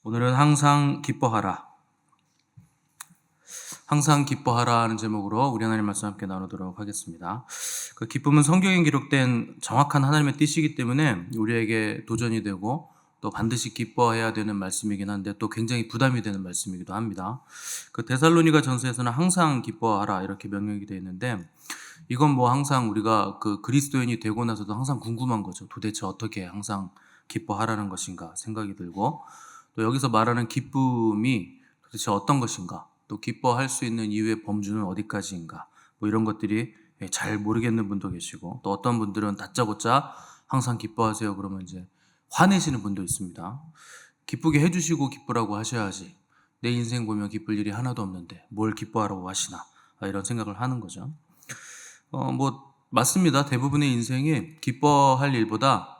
오늘은 항상 기뻐하라. 항상 기뻐하라 하는 제목으로 우리 하나님 말씀 함께 나누도록 하겠습니다. 그 기쁨은 성경에 기록된 정확한 하나님의 뜻이기 때문에 우리에게 도전이 되고 또 반드시 기뻐해야 되는 말씀이긴 한데 또 굉장히 부담이 되는 말씀이기도 합니다. 그 데살로니가 전서에서는 항상 기뻐하라 이렇게 명령이 되어 있는데 이건 뭐 항상 우리가 그 그리스도인이 되고 나서도 항상 궁금한 거죠. 도대체 어떻게 항상 기뻐하라는 것인가 생각이 들고 또 여기서 말하는 기쁨이 도대체 어떤 것인가, 또 기뻐할 수 있는 이유의 범주는 어디까지인가, 뭐 이런 것들이 잘 모르겠는 분도 계시고, 또 어떤 분들은 다짜고짜 항상 기뻐하세요 그러면 이제 화내시는 분도 있습니다. 기쁘게 해주시고 기쁘라고 하셔야지, 내 인생 보면 기쁠 일이 하나도 없는데 뭘 기뻐하라고 하시나, 이런 생각을 하는 거죠. 뭐 맞습니다. 대부분의 인생이 기뻐할 일보다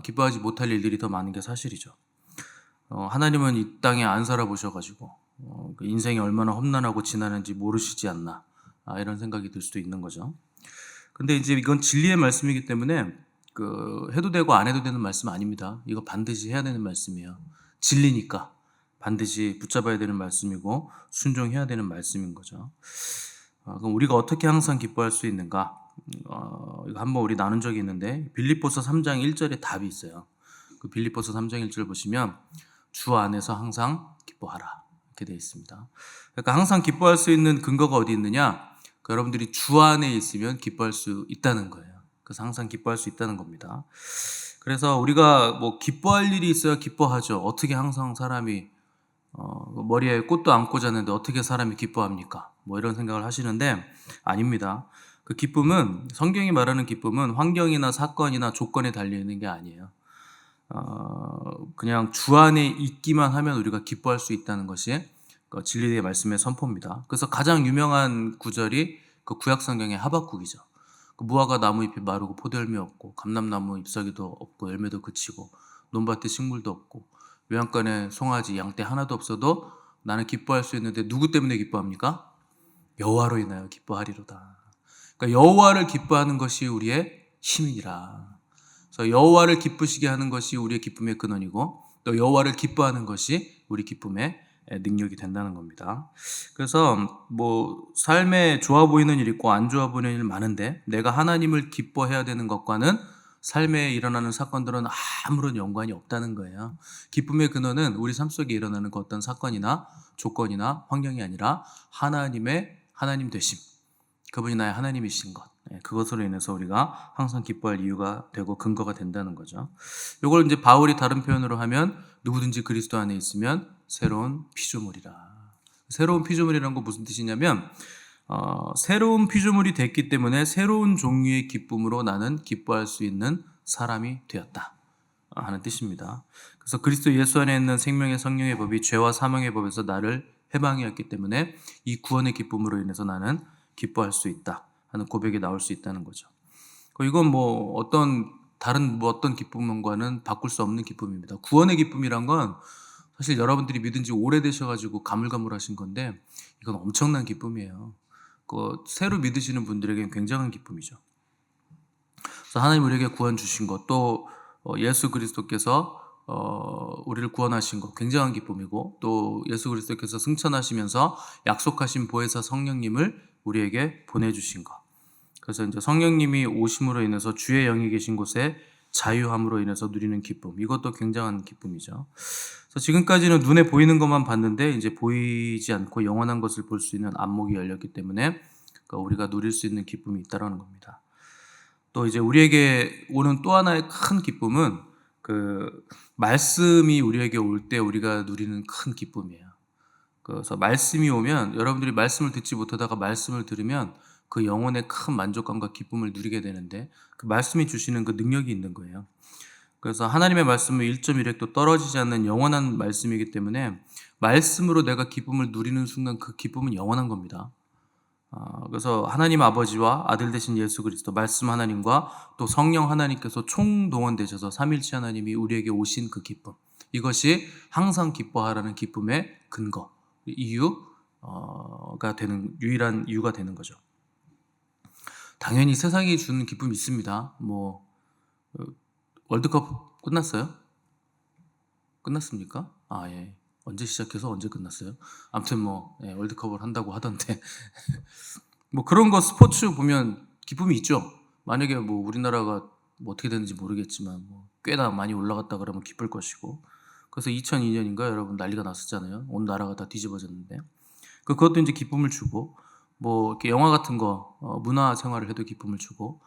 기뻐하지 못할 일들이 더 많은 게 사실이죠. 하나님은 이 땅에 안 살아보셔가지고 그 인생이 얼마나 험난하고 지나는지 모르시지 않나, 이런 생각이 들 수도 있는 거죠. 근데 이제 이건 진리의 말씀이기 때문에 그 해도 되고 안 해도 되는 말씀 아닙니다. 이거 반드시 해야 되는 말씀이에요. 진리니까 반드시 붙잡아야 되는 말씀이고 순종해야 되는 말씀인 거죠. 그럼 우리가 어떻게 항상 기뻐할 수 있는가? 이거 한번 우리 나눈 적이 있는데 빌립보서 3장 1절에 답이 있어요. 그 빌립보서 3장 1절 보시면 주 안에서 항상 기뻐하라 이렇게 되어 있습니다. 그러니까 항상 기뻐할 수 있는 근거가 어디 있느냐? 여러분들이 주 안에 있으면 기뻐할 수 있다는 거예요. 그래서 항상 기뻐할 수 있다는 겁니다. 그래서 우리가 뭐 기뻐할 일이 있어야 기뻐하죠. 어떻게 항상 사람이 머리에 꽃도 안 꽂았는데 어떻게 사람이 기뻐합니까? 뭐 이런 생각을 하시는데 아닙니다. 그 기쁨은, 성경이 말하는 기쁨은 환경이나 사건이나 조건에 달려 있는 게 아니에요. 그냥 주 안에 있기만 하면 우리가 기뻐할 수 있다는 것이 그 진리의 말씀의 선포입니다. 그래서 가장 유명한 구절이 그 구약 성경의 하박국이죠. 그 무화과 나무 잎이 마르고 포도열매 없고 감람나무 잎사귀도 없고 열매도 그치고 논밭에 식물도 없고 외양간에 송아지 양떼 하나도 없어도 나는 기뻐할 수 있는데 누구 때문에 기뻐합니까? 여호와로 인하여 기뻐하리로다. 그러니까 여호와를 기뻐하는 것이 우리의 힘이라. 그래서 여호와를 기쁘시게 하는 것이 우리의 기쁨의 근원이고 또 여호와를 기뻐하는 것이 우리 기쁨의 능력이 된다는 겁니다. 그래서 뭐 삶에 좋아 보이는 일 있고 안 좋아 보이는 일 많은데 내가 하나님을 기뻐해야 되는 것과는 삶에 일어나는 사건들은 아무런 연관이 없다는 거예요. 기쁨의 근원은 우리 삶 속에 일어나는 그 어떤 사건이나 조건이나 환경이 아니라 하나님 되심, 그분이 나의 하나님이신 것, 그것으로 인해서 우리가 항상 기뻐할 이유가 되고 근거가 된다는 거죠. 이걸 이제 바울이 다른 표현으로 하면 누구든지 그리스도 안에 있으면 새로운 피조물이라. 새로운 피조물이라는 건 무슨 뜻이냐면 새로운 피조물이 됐기 때문에 새로운 종류의 기쁨으로 나는 기뻐할 수 있는 사람이 되었다 하는 뜻입니다. 그래서 그리스도 예수 안에 있는 생명의 성령의 법이 죄와 사망의 법에서 나를 해방하였기 때문에 이 구원의 기쁨으로 인해서 나는 기뻐할 수 있다 하는 고백이 나올 수 있다는 거죠. 이건 뭐 어떤 다른 뭐 어떤 기쁨과는 바꿀 수 없는 기쁨입니다. 구원의 기쁨이란 건 사실 여러분들이 믿은 지 오래되셔가지고 가물가물하신 건데 이건 엄청난 기쁨이에요. 그 새로 믿으시는 분들에게는 굉장한 기쁨이죠. 그래서 하나님 우리에게 구원 주신 것, 또 예수 그리스도께서 우리를 구원하신 것 굉장한 기쁨이고, 또 예수 그리스도께서 승천하시면서 약속하신 보혜사 성령님을 우리에게 보내주신 것. 그래서 이제 성령님이 오심으로 인해서 주의 영이 계신 곳에 자유함으로 인해서 누리는 기쁨, 이것도 굉장한 기쁨이죠. 그래서 지금까지는 눈에 보이는 것만 봤는데 이제 보이지 않고 영원한 것을 볼 수 있는 안목이 열렸기 때문에 우리가 누릴 수 있는 기쁨이 있다라는 겁니다. 또 이제 우리에게 오는 또 하나의 큰 기쁨은 그 말씀이 우리에게 올 때 우리가 누리는 큰 기쁨이에요. 그래서 말씀이 오면, 여러분들이 말씀을 듣지 못하다가 말씀을 들으면 그 영혼의 큰 만족감과 기쁨을 누리게 되는데 그 말씀이 주시는 그 능력이 있는 거예요. 그래서 하나님의 말씀은 1.1획도 떨어지지 않는 영원한 말씀이기 때문에 말씀으로 내가 기쁨을 누리는 순간 그 기쁨은 영원한 겁니다. 그래서 하나님 아버지와 아들 되신 예수 그리스도 말씀 하나님과 또 성령 하나님께서 총동원되셔서 삼일체 하나님이 우리에게 오신 그 기쁨, 이것이 항상 기뻐하라는 기쁨의 근거, 이유가 되는, 유일한 이유가 되는 거죠. 당연히 세상이 주는 기쁨이 있습니다. 뭐 월드컵 끝났어요? 끝났습니까? 아, 예. 언제 시작해서 언제 끝났어요? 아무튼 뭐 월드컵을 한다고 하던데 뭐 그런 거 스포츠 보면 기쁨이 있죠. 만약에 뭐 우리나라가 뭐 어떻게 되는지 모르겠지만 뭐 꽤나 많이 올라갔다 그러면 기쁠 것이고. 그래서 2002년인가 여러분 난리가 났었잖아요. 온 나라가 다 뒤집어졌는데. 그것도 이제 기쁨을 주고 뭐 이렇게 영화 같은 거 문화 생활을 해도 기쁨을 주고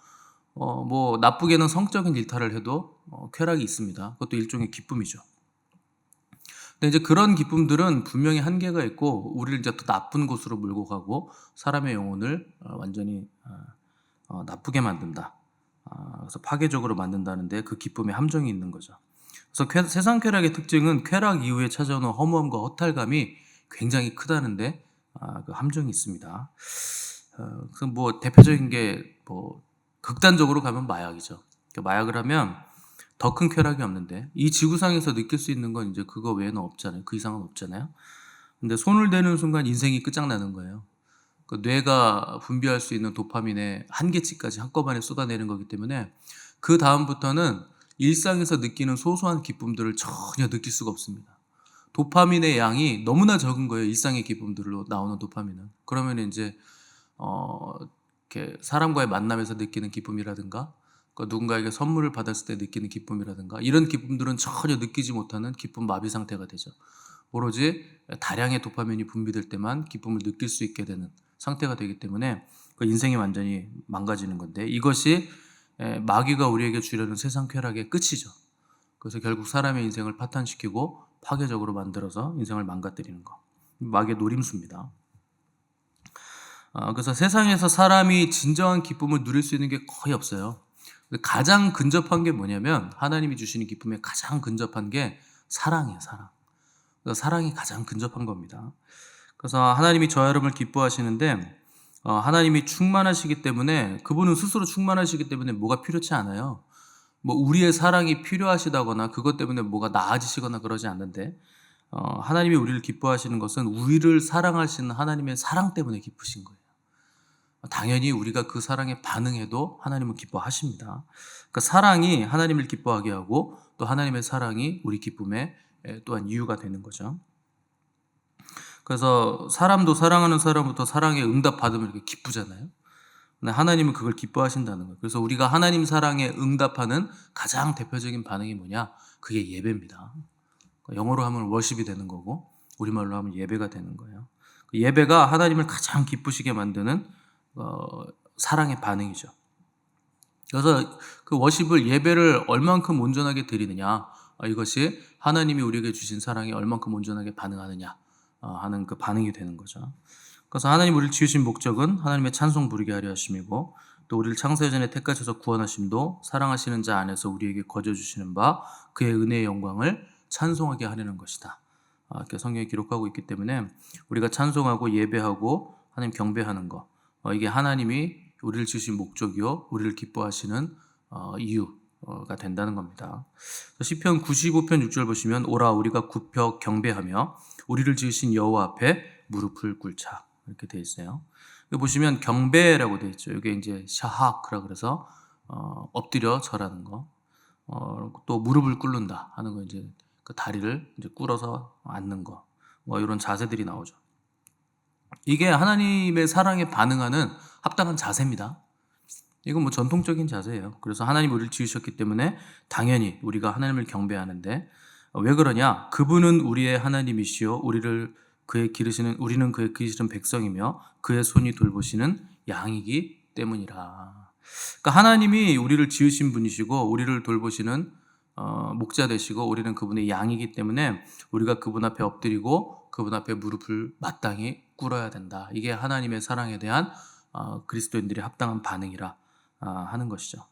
뭐 나쁘게는 성적인 일탈을 해도 쾌락이 있습니다. 그것도 일종의 기쁨이죠. 근데 이제 그런 기쁨들은 분명히 한계가 있고 우리를 이제 더 나쁜 곳으로 몰고 가고 사람의 영혼을 완전히 나쁘게 만든다. 그래서 파괴적으로 만든다는데 그 기쁨에 함정이 있는 거죠. 그래서 세상 쾌락의 특징은 쾌락 이후에 찾아오는 허무함과 허탈감이 굉장히 크다는데 그 함정이 있습니다. 그래서 뭐 대표적인 게 뭐 극단적으로 가면 마약이죠. 그러니까 마약을 하면 더 큰 쾌락이 없는데 이 지구상에서 느낄 수 있는 건 이제 그거 외에는 없잖아요. 그 이상은 없잖아요. 근데 손을 대는 순간 인생이 끝장나는 거예요. 그 뇌가 분비할 수 있는 도파민의 한계치까지 한꺼번에 쏟아내는 거기 때문에 그 다음부터는 일상에서 느끼는 소소한 기쁨들을 전혀 느낄 수가 없습니다. 도파민의 양이 너무나 적은 거예요. 일상의 기쁨들로 나오는 도파민은. 그러면 이제 이렇게 사람과의 만남에서 느끼는 기쁨이라든가 누군가에게 선물을 받았을 때 느끼는 기쁨이라든가 이런 기쁨들은 전혀 느끼지 못하는 기쁨 마비 상태가 되죠. 오로지 다량의 도파민이 분비될 때만 기쁨을 느낄 수 있게 되는 상태가 되기 때문에 그 인생이 완전히 망가지는 건데 이것이 마귀가 우리에게 주려는 세상 쾌락의 끝이죠. 그래서 결국 사람의 인생을 파탄시키고 파괴적으로 만들어서 인생을 망가뜨리는 거. 마귀의 노림수입니다. 그래서 세상에서 사람이 진정한 기쁨을 누릴 수 있는 게 거의 없어요. 가장 근접한 게 뭐냐면 하나님이 주시는 기쁨에 가장 근접한 게 사랑이에요. 사랑. 그래서 사랑이 가장 근접한 겁니다. 그래서 하나님이 저와 여러분을 기뻐하시는데 하나님이 충만하시기 때문에 그분은 스스로 충만하시기 때문에 뭐가 필요치 않아요. 뭐 우리의 사랑이 필요하시다거나 그것 때문에 뭐가 나아지시거나 그러지 않는데 하나님이 우리를 기뻐하시는 것은 우리를 사랑하시는 하나님의 사랑 때문에 기쁘신 거예요. 당연히 우리가 그 사랑에 반응해도 하나님은 기뻐하십니다. 그러니까 사랑이 하나님을 기뻐하게 하고 또 하나님의 사랑이 우리 기쁨에 또한 이유가 되는 거죠. 그래서 사람도 사랑하는 사람부터 사랑에 응답받으면 이렇게 기쁘잖아요. 근데 하나님은 그걸 기뻐하신다는 거예요. 그래서 우리가 하나님 사랑에 응답하는 가장 대표적인 반응이 뭐냐? 그게 예배입니다. 영어로 하면 워십이 되는 거고 우리말로 하면 예배가 되는 거예요. 예배가 하나님을 가장 기쁘시게 만드는 사랑의 반응이죠. 그래서 그 워십을 예배를 얼만큼 온전하게 드리느냐 이것이 하나님이 우리에게 주신 사랑에 얼만큼 온전하게 반응하느냐 하는 그 반응이 되는 거죠. 그래서 하나님 우리를 지으신 목적은 하나님의 찬송 부르게 하려 하심이고 또 우리를 창세전에 택하셔서 구원하심도 사랑하시는 자 안에서 우리에게 거저 주시는 바 그의 은혜의 영광을 찬송하게 하려는 것이다. 이렇게 성경에 기록하고 있기 때문에 우리가 찬송하고 예배하고 하나님 경배하는 거 이게 하나님이 우리를 지으신 목적이요 우리를 기뻐하시는 이유가 된다는 겁니다. 시편 95편 6절 보시면 오라 우리가 굽혀 경배하며 우리를 지으신 여호와 앞에 무릎을 꿇자 이렇게 되어 있어요. 여기 보시면 경배라고 되어 있죠. 이게 이제 샤하크라 그래서 엎드려 절하는 거, 또 무릎을 꿇는다 하는 거 이제 그 다리를 이제 꿇어서 앉는 거, 뭐 이런 자세들이 나오죠. 이게 하나님의 사랑에 반응하는 합당한 자세입니다. 이건 뭐 전통적인 자세예요. 그래서 하나님 우리를 지으셨기 때문에 당연히 우리가 하나님을 경배하는데 왜 그러냐? 그분은 우리의 하나님이시요 우리는 그의 기르시는 백성이며 그의 손이 돌보시는 양이기 때문이라. 그러니까 하나님이 우리를 지으신 분이시고 우리를 돌보시는 목자 되시고 우리는 그분의 양이기 때문에 우리가 그분 앞에 엎드리고 그분 앞에 무릎을 마땅히 꿇어야 된다. 이게 하나님의 사랑에 대한 그리스도인들의 합당한 반응이라 하는 것이죠.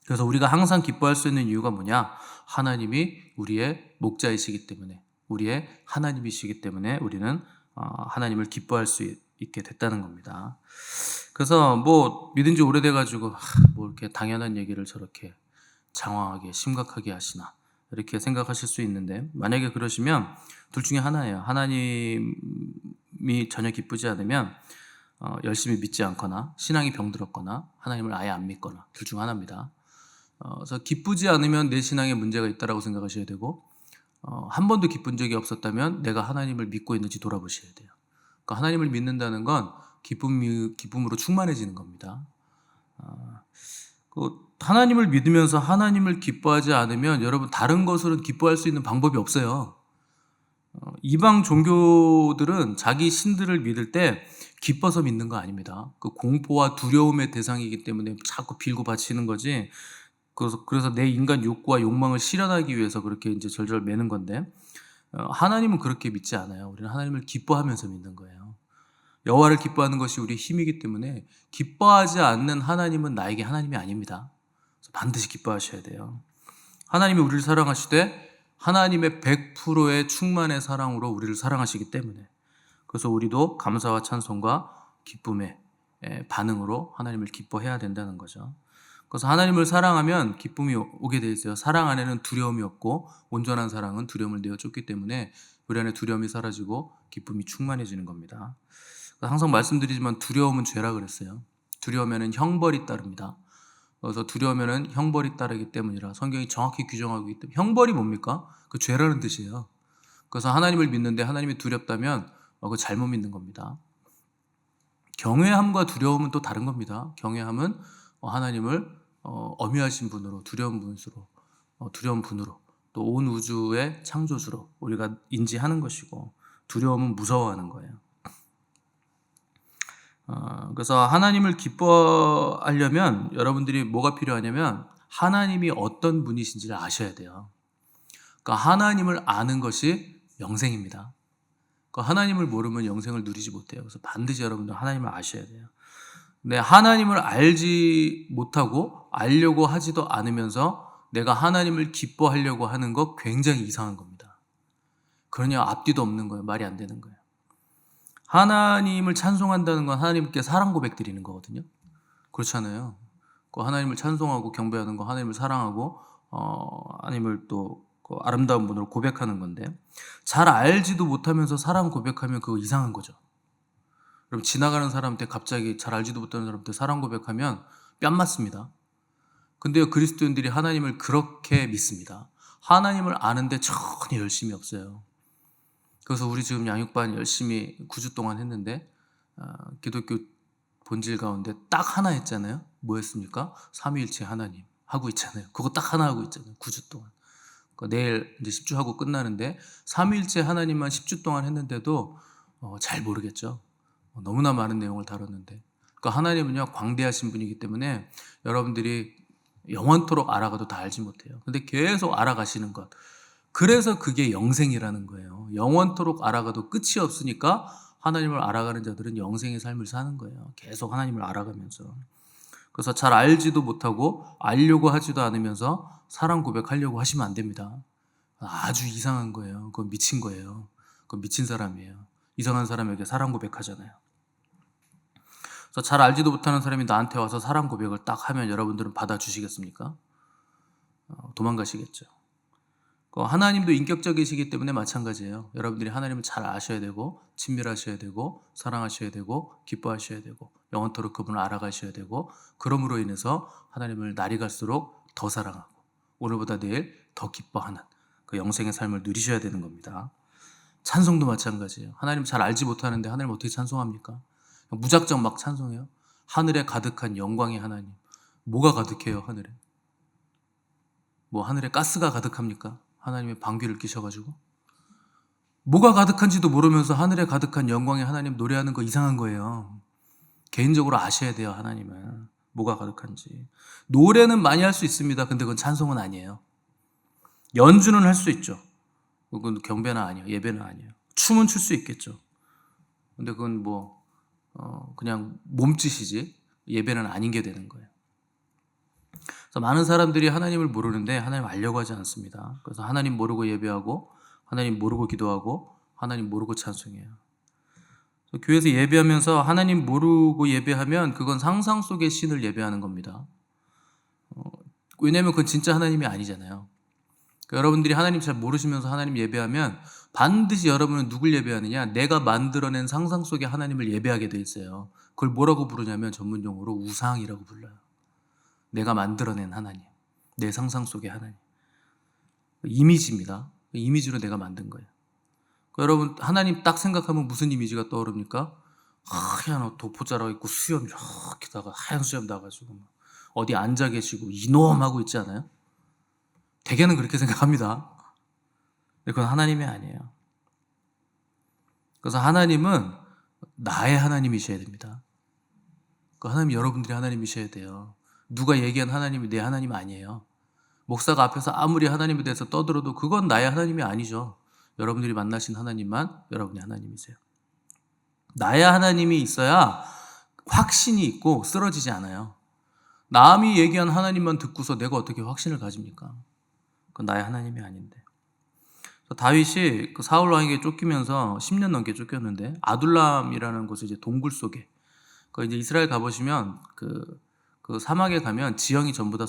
그래서 우리가 항상 기뻐할 수 있는 이유가 뭐냐? 하나님이 우리의 목자이시기 때문에 우리의 하나님이시기 때문에 우리는 하나님을 기뻐할 수 있게 됐다는 겁니다. 그래서 뭐 믿은 지 오래돼 가지고 뭐 이렇게 당연한 얘기를 저렇게 장황하게 심각하게 하시나 이렇게 생각하실 수 있는데 만약에 그러시면 둘 중에 하나예요. 하나님이 전혀 기쁘지 않으면 열심히 믿지 않거나 신앙이 병들었거나 하나님을 아예 안 믿거나 둘 중 하나입니다. 그래서 기쁘지 않으면 내 신앙에 문제가 있다라고 생각하셔야 되고 한 번도 기쁜 적이 없었다면 내가 하나님을 믿고 있는지 돌아보셔야 돼요. 그러니까 하나님을 믿는다는 건 기쁨으로 충만해지는 겁니다. 하나님을 믿으면서 하나님을 기뻐하지 않으면 여러분 다른 것으로는 기뻐할 수 있는 방법이 없어요. 이방 종교들은 자기 신들을 믿을 때 기뻐서 믿는 거 아닙니다. 그 공포와 두려움의 대상이기 때문에 자꾸 빌고 바치는 거지. 그래서 내 인간 욕구와 욕망을 실현하기 위해서 그렇게 이제 절절 매는 건데, 하나님은 그렇게 믿지 않아요. 우리는 하나님을 기뻐하면서 믿는 거예요. 여호와를 기뻐하는 것이 우리의 힘이기 때문에 기뻐하지 않는 하나님은 나에게 하나님이 아닙니다. 그래서 반드시 기뻐하셔야 돼요. 하나님이 우리를 사랑하시되 하나님의 100%의 충만의 사랑으로 우리를 사랑하시기 때문에, 그래서 우리도 감사와 찬송과 기쁨의 반응으로 하나님을 기뻐해야 된다는 거죠. 그래서 하나님을 사랑하면 기쁨이 오게 돼 있어요. 사랑 안에는 두려움이 없고 온전한 사랑은 두려움을 내어쫓기 때문에 우리 안에 두려움이 사라지고 기쁨이 충만해지는 겁니다. 항상 말씀드리지만 두려움은 죄라 그랬어요. 두려우면은 형벌이 따릅니다. 그래서 두려우면은 형벌이 따르기 때문이라 성경이 정확히 규정하고 있기 때문에, 형벌이 뭡니까? 그 죄라는 뜻이에요. 그래서 하나님을 믿는데 하나님이 두렵다면 그거 잘못 믿는 겁니다. 경외함과 두려움은 또 다른 겁니다. 경외함은 하나님을 엄위하신 분으로, 두려운 분으로 또 온 우주의 창조주로 우리가 인지하는 것이고, 두려움은 무서워하는 거예요. 그래서 하나님을 기뻐하려면 여러분들이 뭐가 필요하냐면 하나님이 어떤 분이신지를 아셔야 돼요. 그러니까 하나님을 아는 것이 영생입니다. 그러니까 하나님을 모르면 영생을 누리지 못해요. 그래서 반드시 여러분들 하나님을 아셔야 돼요. 근데 하나님을 알지 못하고 알려고 하지도 않으면서 내가 하나님을 기뻐하려고 하는 거 굉장히 이상한 겁니다. 그러냐 앞뒤도 없는 거예요. 말이 안 되는 거예요. 하나님을 찬송한다는 건 하나님께 사랑 고백 드리는 거거든요. 그렇잖아요. 하나님을 찬송하고 경배하는 거, 하나님을 사랑하고 하나님을 또 아름다운 분으로 고백하는 건데, 잘 알지도 못하면서 사랑 고백하면 그거 이상한 거죠. 그럼 지나가는 사람한테 갑자기 잘 알지도 못하는 사람한테 사랑 고백하면 뺨 맞습니다. 근데요, 그리스도인들이 하나님을 그렇게 믿습니다. 하나님을 아는데 전혀 열심이 없어요. 그래서 우리 지금 양육반 열심히 9주 동안 했는데 기독교 본질 가운데 딱 하나 했잖아요. 뭐였습니까? 삼위일체 하나님 하고 있잖아요. 그거 딱 하나 하고 있잖아요. 9주 동안. 내일 이제 10주 하고 끝나는데 삼위일체 하나님만 10주 동안 했는데도 잘 모르겠죠. 너무나 많은 내용을 다뤘는데, 그러니까 하나님은요 광대하신 분이기 때문에 여러분들이 영원토록 알아가도 다 알지 못해요. 근데 계속 알아가시는 것, 그래서 그게 영생이라는 거예요. 영원토록 알아가도 끝이 없으니까 하나님을 알아가는 자들은 영생의 삶을 사는 거예요. 계속 하나님을 알아가면서. 그래서 잘 알지도 못하고 알려고 하지도 않으면서 사랑 고백하려고 하시면 안 됩니다. 아주 이상한 거예요. 그건 미친 거예요. 그건 미친 사람이에요. 이상한 사람에게 사랑 고백하잖아요. 그래서 잘 알지도 못하는 사람이 나한테 와서 사랑 고백을 딱 하면 여러분들은 받아주시겠습니까? 도망가시겠죠. 하나님도 인격적이시기 때문에 마찬가지예요. 여러분들이 하나님을 잘 아셔야 되고, 친밀하셔야 되고, 사랑하셔야 되고, 기뻐하셔야 되고, 영원토록 그분을 알아가셔야 되고, 그러므로 인해서 하나님을 날이 갈수록 더 사랑하고 오늘보다 내일 더 기뻐하는 그 영생의 삶을 누리셔야 되는 겁니다. 찬송도 마찬가지예요. 하나님 잘 알지 못하는데 하나님 어떻게 찬송합니까? 무작정 막 찬송해요. 하늘에 가득한 영광의 하나님. 뭐가 가득해요, 하늘에? 하늘에 가스가 가득합니까? 하나님의 방귀를 끼셔가지고. 뭐가 가득한지도 모르면서 하늘에 가득한 영광의 하나님 노래하는 거 이상한 거예요. 개인적으로 아셔야 돼요, 하나님은. 뭐가 가득한지. 노래는 많이 할 수 있습니다. 근데 그건 찬송은 아니에요. 연주는 할 수 있죠. 그건 경배는 아니에요. 예배는 아니에요. 춤은 출 수 있겠죠. 근데 그건 그냥 몸짓이지 예배는 아닌 게 되는 거예요. 그래서 많은 사람들이 하나님을 모르는데 하나님 알려고 하지 않습니다. 그래서 하나님 모르고 예배하고, 하나님 모르고 기도하고, 하나님 모르고 찬송해요. 교회에서 예배하면서 하나님 모르고 예배하면 그건 상상 속의 신을 예배하는 겁니다. 왜냐하면 그건 진짜 하나님이 아니잖아요. 그러니까 여러분들이 하나님 잘 모르시면서 하나님 예배하면 반드시 여러분은 누굴 예배하느냐? 내가 만들어낸 상상 속의 하나님을 예배하게 돼 있어요. 그걸 뭐라고 부르냐면 전문용어로 우상이라고 불러요. 내가 만들어낸 하나님, 내 상상 속의 하나님. 이미지입니다. 이미지로 내가 만든 거예요. 여러분 하나님 딱 생각하면 무슨 이미지가 떠오릅니까? 하얀 옷 도포자락 입고 수염 이렇게다가 하얀 수염 나가지고 어디 앉아 계시고 이놈 하고 있지 않아요? 대개는 그렇게 생각합니다. 그건 하나님이 아니에요. 그래서 하나님은 나의 하나님이셔야 됩니다. 그 하나님 여러분들이 하나님이셔야 돼요. 누가 얘기한 하나님이 내 하나님 아니에요. 목사가 앞에서 아무리 하나님에 대해서 떠들어도 그건 나의 하나님이 아니죠. 여러분들이 만나신 하나님만 여러분의 하나님이세요. 나의 하나님이 있어야 확신이 있고 쓰러지지 않아요. 남이 얘기한 하나님만 듣고서 내가 어떻게 확신을 가집니까? 그건 나의 하나님이 아닌데. 다윗이 그 사울 왕에게 쫓기면서 10년 넘게 쫓겼는데 아둘람이라는 곳에 이제 동굴 속에 그 이제 이스라엘 가보시면 그 사막에 가면 지형이 전부 다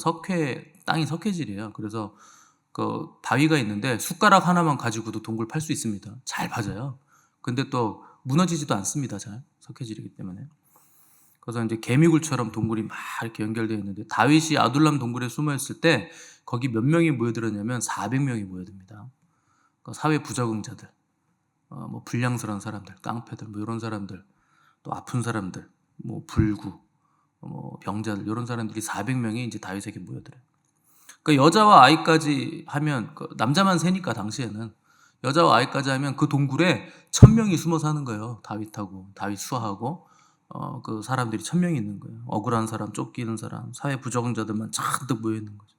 땅이 석회질이에요. 그래서 그 바위가 있는데 숟가락 하나만 가지고도 동굴 팔 수 있습니다. 잘 파져요. 근데 또 무너지지도 않습니다. 잘 석회질이기 때문에. 그래서 이제 개미굴처럼 동굴이 막 이렇게 연결되어 있는데 다윗이 아둘람 동굴에 숨어 있을 때 거기 몇 명이 모여들었냐면 400명이 모여듭니다. 사회 부적응자들, 뭐 불량스러운 사람들, 깡패들, 뭐 이런 사람들, 또 아픈 사람들, 뭐 불구, 뭐 병자들 이런 사람들이 400명이 이제 다윗에게 모여들어요. 그러니까 여자와 아이까지 하면 남자만 세니까 당시에는 여자와 아이까지 하면 그 동굴에 1000명이 숨어 사는 거예요. 다윗하고 다윗 수하고 그 사람들이 1000명이 있는 거예요. 억울한 사람, 쫓기는 사람, 사회 부적응자들만 잔뜩 모여 있는 거죠.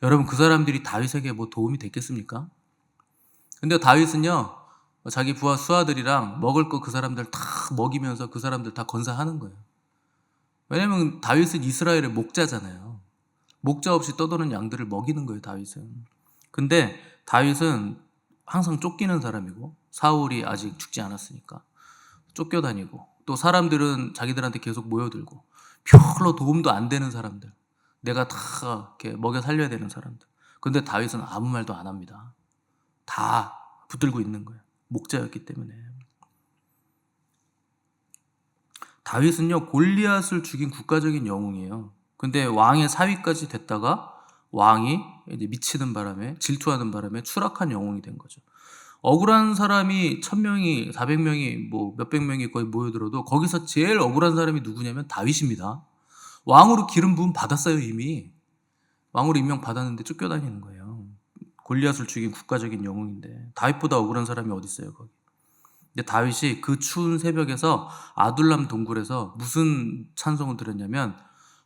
여러분 그 사람들이 다윗에게 뭐 도움이 됐겠습니까? 근데 다윗은요 자기 부하 수하들이랑 먹을 거 그 사람들 다 먹이면서 그 사람들 다 건사하는 거예요. 왜냐면 다윗은 이스라엘의 목자잖아요. 목자 없이 떠도는 양들을 먹이는 거예요, 다윗은. 근데 다윗은 항상 쫓기는 사람이고 사울이 아직 죽지 않았으니까 쫓겨다니고 또 사람들은 자기들한테 계속 모여들고 별로 도움도 안 되는 사람들, 내가 다 이렇게 먹여 살려야 되는 사람들. 근데 다윗은 아무 말도 안 합니다. 다 붙들고 있는 거예요. 목자였기 때문에. 다윗은요 골리앗을 죽인 국가적인 영웅이에요. 근데 왕의 사위까지 됐다가 왕이 이제 미치는 바람에 질투하는 바람에 추락한 영웅이 된 거죠. 억울한 사람이 1000명이 400명이 뭐 몇백 명이 거의 모여들어도 거기서 제일 억울한 사람이 누구냐면 다윗입니다. 왕으로 기름 부음 받았어요. 이미 왕으로 임명 받았는데 쫓겨다니는 거예요. 골리앗을 죽인 국가적인 영웅인데 다윗보다 억울한 사람이 어디 있어요 거기. 근데 다윗이 그 추운 새벽에서 아둘람 동굴에서 무슨 찬송을 들었냐면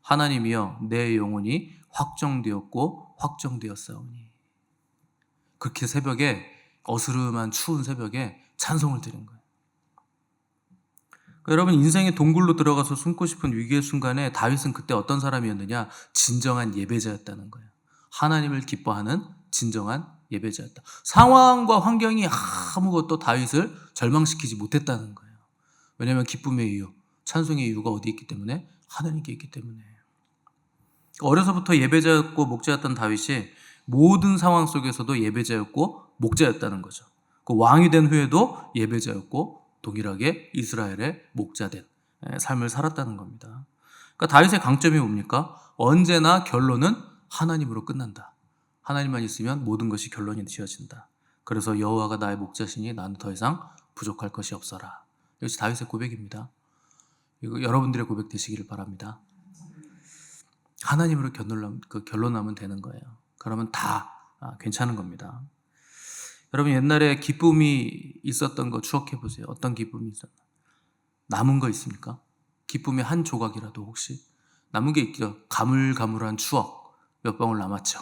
하나님이여 내 영혼이 확정되었고 확정되었사오니. 그렇게 새벽에 어스름한 추운 새벽에 찬송을 드린 거예요. 그러니까 여러분 인생의 동굴로 들어가서 숨고 싶은 위기의 순간에 다윗은 그때 어떤 사람이었느냐? 진정한 예배자였다는 거예요. 하나님을 기뻐하는 진정한 예배자였다. 상황과 환경이 아무것도 다윗을 절망시키지 못했다는 거예요. 왜냐하면 기쁨의 이유, 찬송의 이유가 어디 있기 때문에? 하나님께 있기 때문에. 어려서부터 예배자였고 목자였던 다윗이 모든 상황 속에서도 예배자였고 목자였다는 거죠. 그 왕이 된 후에도 예배자였고 동일하게 이스라엘의 목자된 삶을 살았다는 겁니다. 그러니까 다윗의 강점이 뭡니까? 언제나 결론은 하나님으로 끝난다. 하나님만 있으면 모든 것이 결론이 지어진다. 그래서 여호와가 나의 목자시니 나는 더 이상 부족할 것이 없어라. 이것이 다윗의 고백입니다. 이거 여러분들의 고백 되시기를 바랍니다. 하나님으로 결론나면 되는 거예요. 그러면 다 괜찮은 겁니다. 여러분 옛날에 기쁨이 있었던 거 추억해 보세요. 어떤 기쁨이 있었나? 남은 거 있습니까? 기쁨의 한 조각이라도 혹시 남은 게 있죠. 가물가물한 추억 몇 방울 남았죠.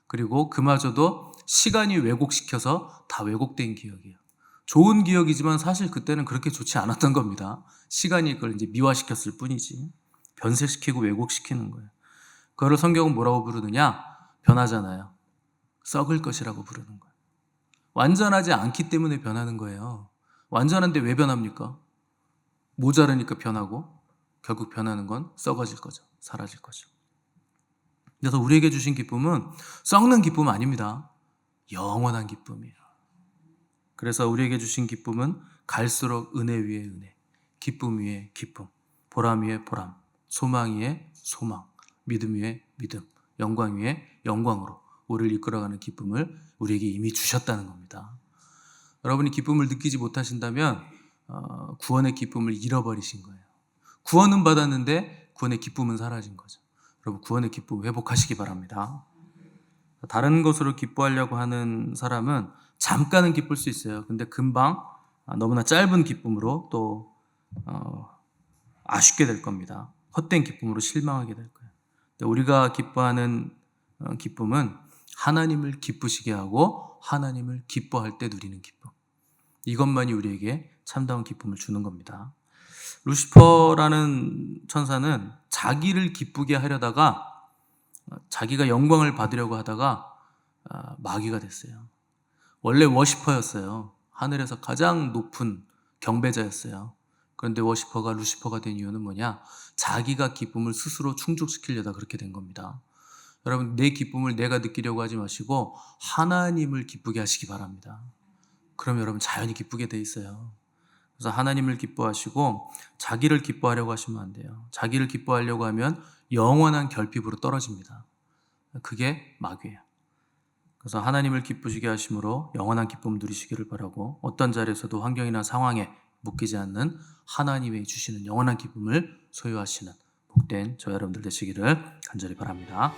그리고 그마저도 시간이 왜곡시켜서 다 왜곡된 기억이에요. 좋은 기억이지만 사실 그때는 그렇게 좋지 않았던 겁니다. 시간이 그걸 이제 미화시켰을 뿐이지. 변색시키고 왜곡시키는 거예요. 그거를 성경은 뭐라고 부르느냐? 변하잖아요. 썩을 것이라고 부르는 거예요. 완전하지 않기 때문에 변하는 거예요. 완전한데 왜 변합니까? 모자라니까 변하고 결국 변하는 건 썩어질 거죠. 사라질 거죠. 그래서 우리에게 주신 기쁨은 썩는 기쁨 아닙니다. 영원한 기쁨이에요. 그래서 우리에게 주신 기쁨은 갈수록 은혜 위에 은혜, 기쁨 위에 기쁨, 보람 위에 보람, 소망 위에 소망, 믿음 위에 믿음, 영광 위에 영광으로 우리를 이끌어가는 기쁨을 우리에게 이미 주셨다는 겁니다. 여러분이 기쁨을 느끼지 못하신다면 구원의 기쁨을 잃어버리신 거예요. 구원은 받았는데 구원의 기쁨은 사라진 거죠. 여러분 구원의 기쁨 회복하시기 바랍니다. 다른 것으로 기뻐하려고 하는 사람은 잠깐은 기쁠 수 있어요. 근데 금방 너무나 짧은 기쁨으로 또 아쉽게 될 겁니다. 헛된 기쁨으로 실망하게 될 거예요. 우리가 기뻐하는 기쁨은 하나님을 기쁘시게 하고 하나님을 기뻐할 때 누리는 기쁨. 이것만이 우리에게 참다운 기쁨을 주는 겁니다. 루시퍼라는 천사는 자기를 기쁘게 하려다가 자기가 영광을 받으려고 하다가 마귀가 됐어요. 원래 워시퍼였어요. 하늘에서 가장 높은 경배자였어요. 그런데 워시퍼가 루시퍼가 된 이유는 뭐냐? 자기가 기쁨을 스스로 충족시키려다 그렇게 된 겁니다. 여러분 내 기쁨을 내가 느끼려고 하지 마시고 하나님을 기쁘게 하시기 바랍니다. 그럼 여러분 자연히 기쁘게 돼 있어요. 그래서 하나님을 기뻐하시고 자기를 기뻐하려고 하시면 안 돼요. 자기를 기뻐하려고 하면 영원한 결핍으로 떨어집니다. 그게 마귀예요. 그래서 하나님을 기쁘시게 하심으로 영원한 기쁨 누리시기를 바라고 어떤 자리에서도 환경이나 상황에 묶이지 않는 하나님이 주시는 영원한 기쁨을 소유하시는 복된 저와 여러분들 되시기를 간절히 바랍니다.